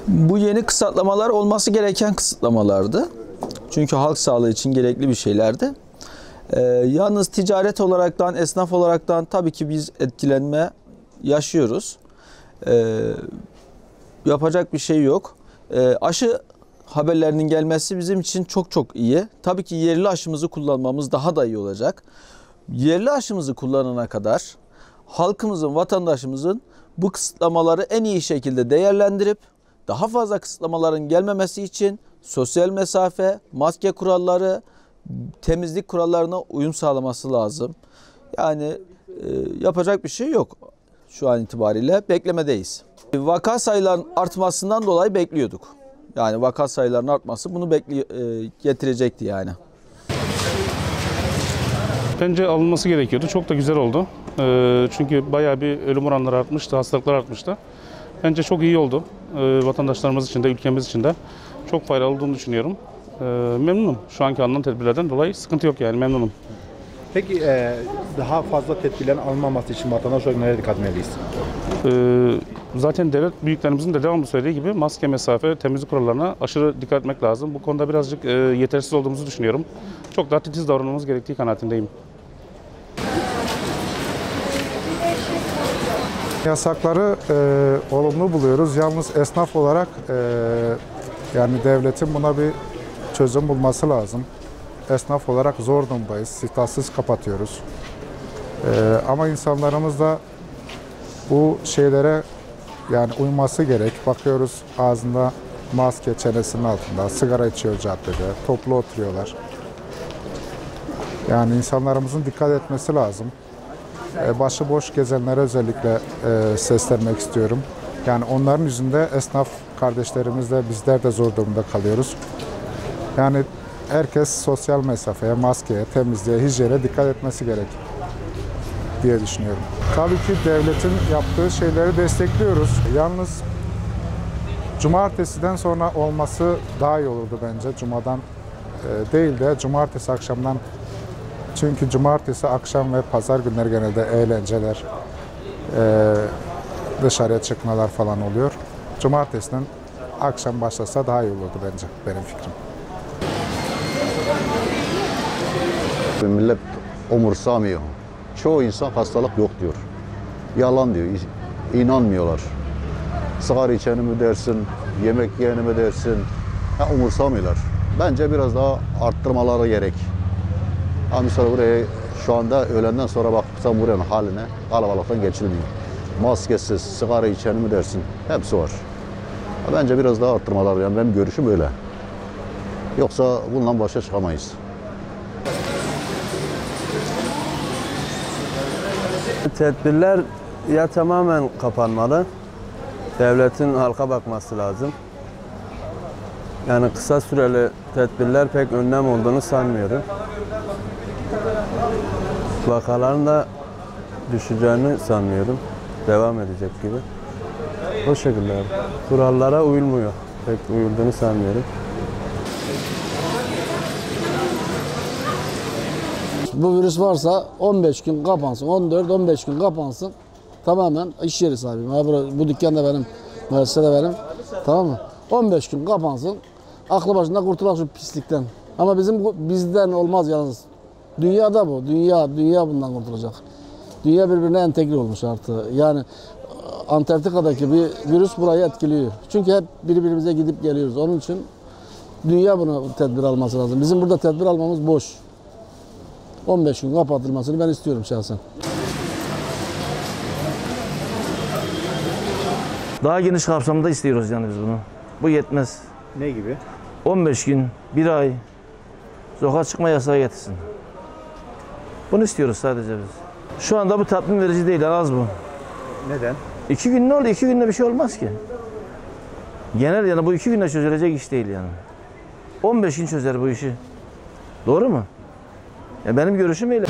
Bu yeni kısıtlamalar olması gereken kısıtlamalardı. Çünkü halk sağlığı için gerekli bir şeylerdi. Yalnız ticaret olaraktan, esnaf olaraktan tabii ki biz etkilenme yaşıyoruz. Yapacak bir şey yok. Aşı haberlerinin gelmesi bizim için çok çok iyi. Tabii ki yerli aşımızı kullanmamız daha da iyi olacak. Yerli aşımızı kullanana kadar halkımızın, vatandaşımızın bu kısıtlamaları en iyi şekilde değerlendirip daha fazla kısıtlamaların gelmemesi için sosyal mesafe, maske kuralları, temizlik kurallarına uyum sağlaması lazım. Yani yapacak bir şey yok şu an itibariyle. Beklemedeyiz. Vaka sayılarının artmasından dolayı bekliyorduk. Yani vaka sayılarının artması bunu getirecekti yani. Bence alınması gerekiyordu. Çok da güzel oldu. Çünkü bayağı bir ölüm oranları artmıştı, hastalıklar artmıştı. Bence çok iyi oldu. Vatandaşlarımız için de, ülkemiz için de çok faydalı olduğunu düşünüyorum. Memnunum. Şu anki alınan tedbirlerden dolayı sıkıntı yok yani, memnunum. Peki daha fazla tedbirlerin alınmaması için vatandaş olarak nereye dikkat etmeliyiz? Zaten devlet büyüklerimizin de devamlı söylediği gibi maske, mesafe, temizlik kurallarına aşırı dikkat etmek lazım. Bu konuda birazcık yetersiz olduğumuzu düşünüyorum. Çok daha titiz davranmamız gerektiği kanaatindeyim. Yasakları olumlu buluyoruz. Yalnız esnaf olarak yani devletin buna bir çözüm bulması lazım. Esnaf olarak zor durumdayız. Siftahsız kapatıyoruz. Ama insanlarımız da bu şeylere yani uyması gerek. Bakıyoruz ağzında maske, çenesinin altında, sigara içiyor caddede, toplu oturuyorlar. Yani insanlarımızın dikkat etmesi lazım. Başıboş gezenlere özellikle seslenmek istiyorum. Yani onların yüzünde esnaf kardeşlerimizle bizler de zor durumda kalıyoruz. Yani herkes sosyal mesafeye, maskeye, temizliğe, hijyene dikkat etmesi gerek diye düşünüyorum. Tabii ki devletin yaptığı şeyleri destekliyoruz. Yalnız cumartesiden sonra olması daha iyi olurdu bence. Cumadan değil de cumartesi akşamdan. Çünkü cumartesi akşam ve pazar günleri genelde eğlenceler, dışarıya çıkmalar falan oluyor. Cumartesiden akşam başlasa daha iyi olurdu bence, benim fikrim. Millet umursamıyor. Çoğu insan hastalık yok diyor. Yalan diyor, inanmıyorlar. Sigara içeni mi dersin, yemek yiyeni mi dersin, umursamıyorlar. Bence biraz daha arttırmaları gerek. Mesela buraya şu anda öğlenden sonra baksan buranın haline kalabalıktan geçilmiyor. Maskesiz, sigara içeni mi dersin, hepsi var. Bence biraz daha arttırmaları, yani benim görüşüm öyle. Yoksa bundan başa çıkamayız. Tedbirler ya tamamen kapanmalı, devletin halka bakması lazım. Yani kısa süreli tedbirler pek önlem olduğunu sanmıyorum. Vakaların da düşeceğini sanmıyorum. Devam edecek gibi. O şekilde. Kurallara uyulmuyor. Pek uyulduğunu sanmıyorum. Bu virüs varsa 15 gün kapansın, 14-15 gün kapansın. Tamamen iş yeri sahibiyim. Bu dükkan da benim, müessese de benim. Tamam mı? 15 gün kapansın. Aklı başında kurtulak şu pislikten. Ama bizden olmaz yalnız. Dünyada bu. Dünya bundan kurtulacak. Dünya birbirine entegre olmuş artık. Yani Antarktika'daki bir virüs burayı etkiliyor. Çünkü hep birbirimize gidip geliyoruz. Onun için dünya buna tedbir alması lazım. Bizim burada tedbir almamız boş. 15 gün kapatılmasını ben istiyorum şahsen. Daha geniş kapsamda istiyoruz yani biz bunu. Bu yetmez. Ne gibi? 15 gün, 1 ay sokağa çıkma yasağı getirsin. Bunu istiyoruz sadece biz. Şu anda bu tatmin verici değil, az bu. Neden? 2 gün ne oldu? 2 günde bir şey olmaz ki. Genel yani bu 2 günde çözülecek iş değil yani. 15 gün çözer bu işi. Doğru mu? Ya benim görüşüm öyle.